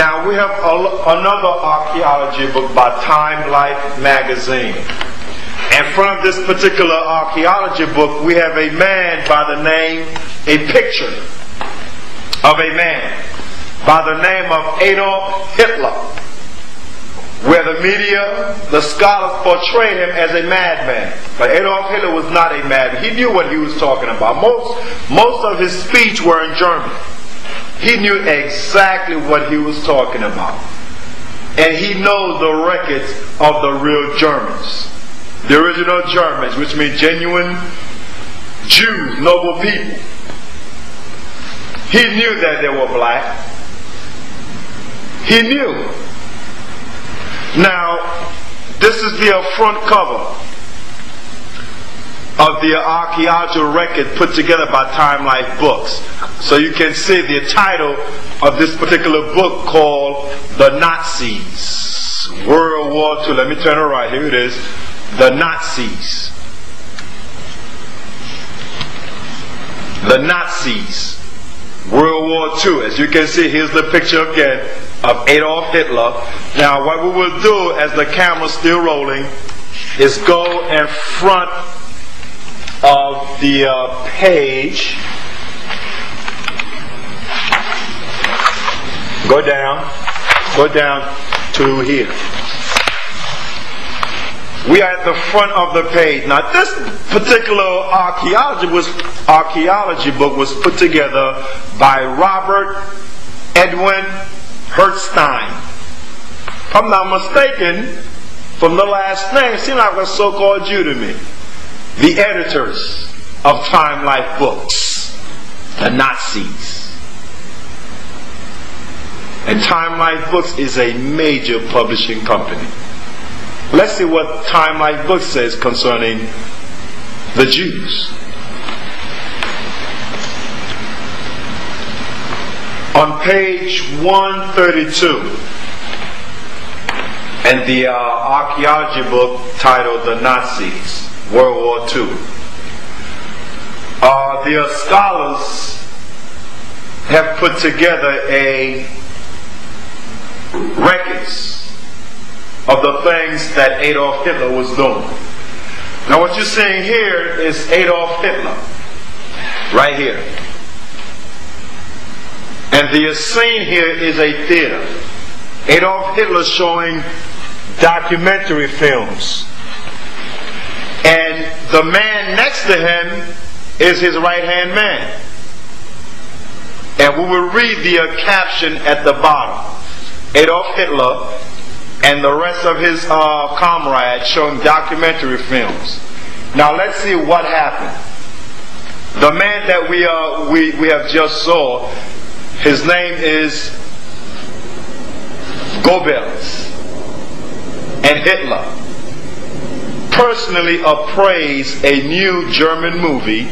Now we have another archaeology book by Time Life magazine. In front of this particular archaeology book, we have a man by the name, a picture of a man by the name of Adolf Hitler, where the media, the scholars portrayed him as a madman. But Adolf Hitler was not a madman. He knew what he was talking about. Most of his speech were in German. He knew exactly what he was talking about. And he knows the records of the real Germans. The original Germans, which means genuine Jews, noble people. He knew that they were black. He knew. Now, this is the front cover of the archaeological record put together by Time Life Books. So you can see the title of this particular book called The Nazis, World War II. Let me turn it right. Here it is. The Nazis. The Nazis, World War II. As you can see, here's the picture again of Adolf Hitler. Now what we will do, as the camera's still rolling, is go in front of the page. Go down to here. We are at the front of the page. Now this particular archaeology book was put together by Robert Edwin Hertzstein. If I'm not mistaken, from the last name, it seems like a so-called Jew to me. The editors of Time Life Books, the Nazis. And Time Life Books is a major publishing company. Let's see what Time Life Books says concerning the Jews. On page 132, in the archaeology book titled The Nazis, World War II, the scholars have put together records of the things that Adolf Hitler was doing. Now what you're seeing here is Adolf Hitler, right here. And the scene here is a theater. Adolf Hitler showing documentary films. And the man next to him is his right-hand man. And we will read the caption at the bottom. Adolf Hitler and the rest of his comrades showing documentary films. Now let's see what happened. The man that we have just saw, his name is Goebbels, and Hitler personally appraised a new German movie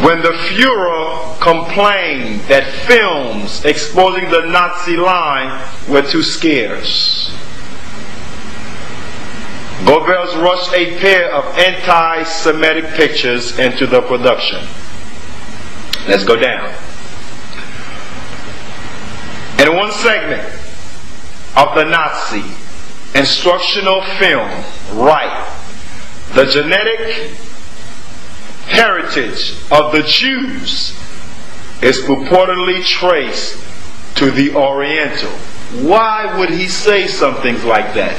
when the Fuhrer complained that films exposing the Nazi line were too scarce. Goebbels rushed a pair of anti-Semitic pictures into the production. Let's go down. In one segment of the Nazi instructional film, right, the genetic heritage of the Jews is purportedly traced to the Oriental. Why would he say some things like that?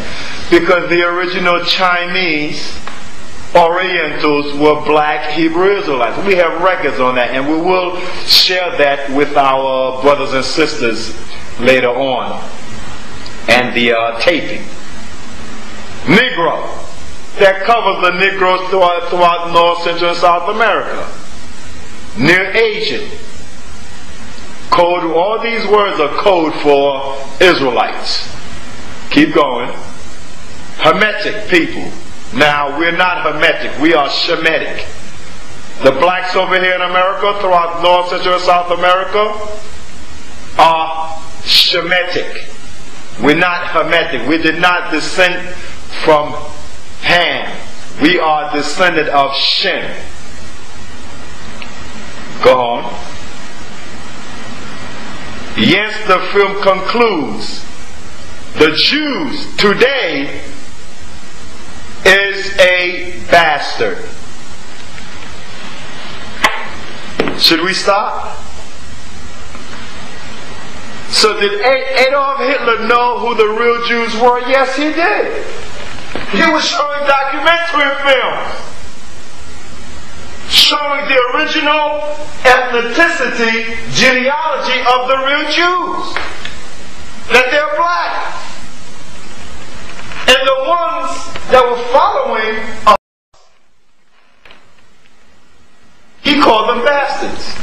Because the original Chinese Orientals were black Hebrew Israelites. We have records on that, and we will share that with our brothers and sisters later on, and the taping. Negro, that covers the Negroes throughout North, Central, and South America. Near Asian, code. All these words are code for Israelites. Keep going. Hermetic people. Now, we're not Hermetic, we are Shemitic. The blacks over here in America, throughout North, Central, and South America, are Shemitic. We're not Hermetic. We did not descend from Ham. We are descended of Shem. Go on. Yes, the film concludes, the Jews today is a bastard. Should we stop? So did Adolf Hitler know who the real Jews were? Yes, he did. He was showing documentary films, showing the original ethnicity, genealogy of the real Jews. That they're black. And the ones that were following us, he called them bastards.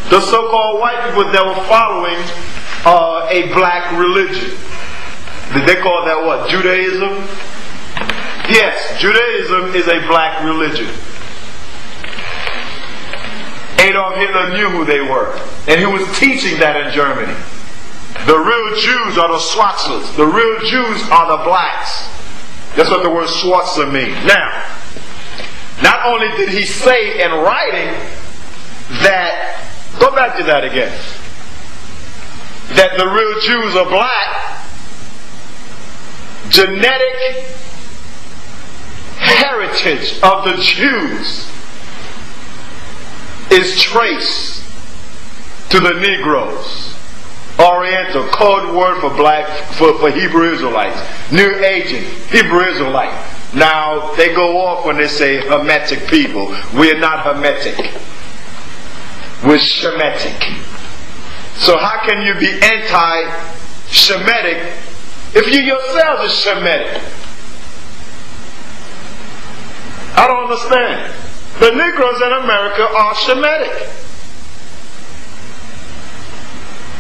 The so-called white people that were following a black religion. Did they call that what? Judaism? Yes, Judaism is a black religion. Adolf Hitler knew who they were. And he was teaching that in Germany. The real Jews are the Schwarzers. The real Jews are the blacks. That's what the word Schwarzer means. Now, not only did he say in writing that, go back to that again, that the real Jews are black, genetic heritage of the Jews is traced to the Negroes. Oriental, code word for black, for Hebrew Israelites. New Agent, Hebrew Israelite. Now, they go off when they say Hermetic people. We're not Hermetic. We're Shemitic. So how can you be anti-Shemitic if you yourselves are Shemitic? I don't understand. The Negroes in America are Shemitic.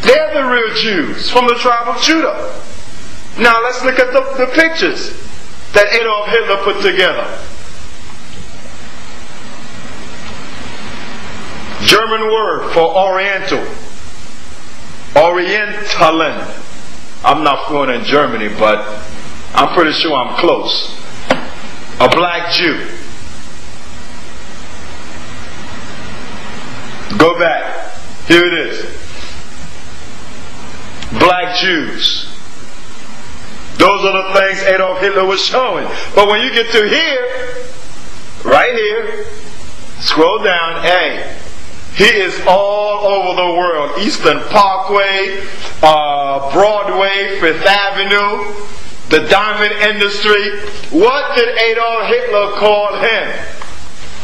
They're the real Jews from the tribe of Judah. Now let's look at the pictures that Adolf Hitler put together. German word for Oriental. Orientalen. I'm not fluent in Germany, but I'm pretty sure I'm close. A black Jew. Go back. Here it is. Black Jews. Those are the things Adolf Hitler was showing. But when you get to here, right here, scroll down, hey, he is all over the world. Eastern Parkway, Broadway, Fifth Avenue, the diamond industry. What did Adolf Hitler call him?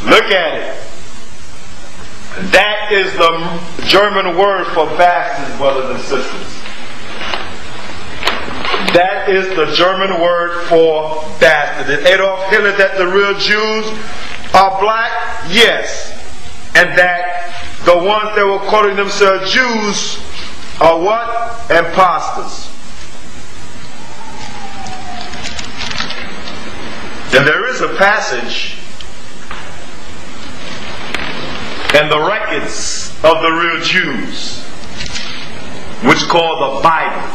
Look at it. That is the German word for bastards, brothers and sisters. That is the German word for bastard. Did Adolf Hitler that the real Jews are black? Yes. And that the ones that were calling themselves Jews are what? Imposters. And there is a passage in the records of the real Jews, which called the Bible,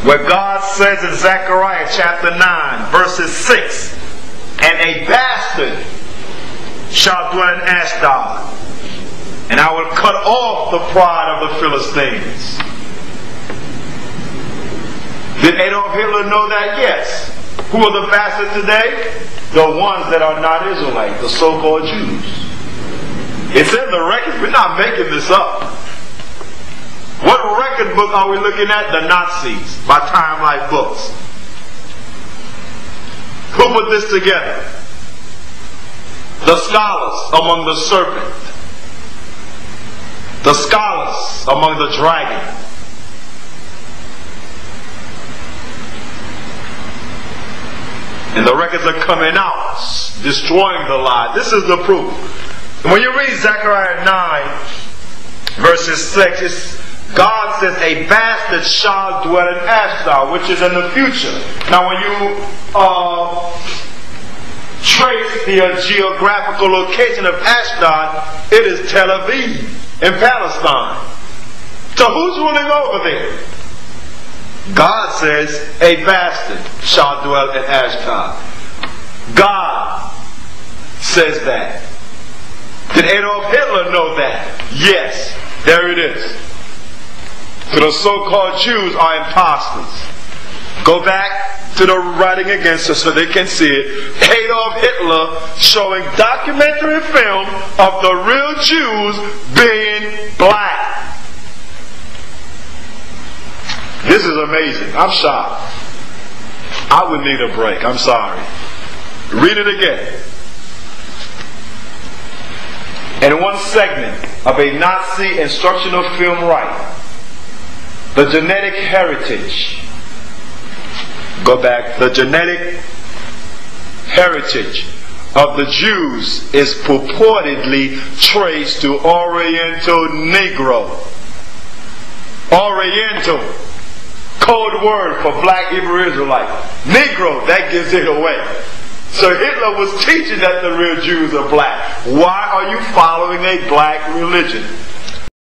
where God says in Zechariah chapter 9, verses 6, and a bastard shall dwell in Ashdod, and I will cut off the pride of the Philistines. Did Adolf Hitler know that? Yes. Who are the bastards today? The ones that are not Israelites, the so-called Jews. It's in the records. We're not making this up. What record book are we looking at? The Nazis, by Time Life Books. Who put this together? The scholars among the serpent. The scholars among the dragon. And the records are coming out, destroying the lie. This is the proof. When you read Zechariah 9, verses 6, God says, a bastard shall dwell in Ashdod, which is in the future. Now when you trace the geographical location of Ashdod, it is Tel Aviv in Palestine. So who's ruling over there? God says, a bastard shall dwell in Ashdod. God says that. Did Adolf Hitler know that? Yes. There it is. So the so-called Jews are imposters. Go back to the writing against us so they can see it. Adolf Hitler showing documentary film of the real Jews being black. This is amazing. I'm shocked. I would need a break. I'm sorry. Read it again. In one segment of a Nazi instructional film right, the genetic heritage. Go back. The genetic heritage of the Jews is purportedly traced to Oriental Negro. Oriental. Code word for black Hebrew Israelite. Negro, that gives it away. So Hitler was teaching that the real Jews are black. Why are you following a black religion?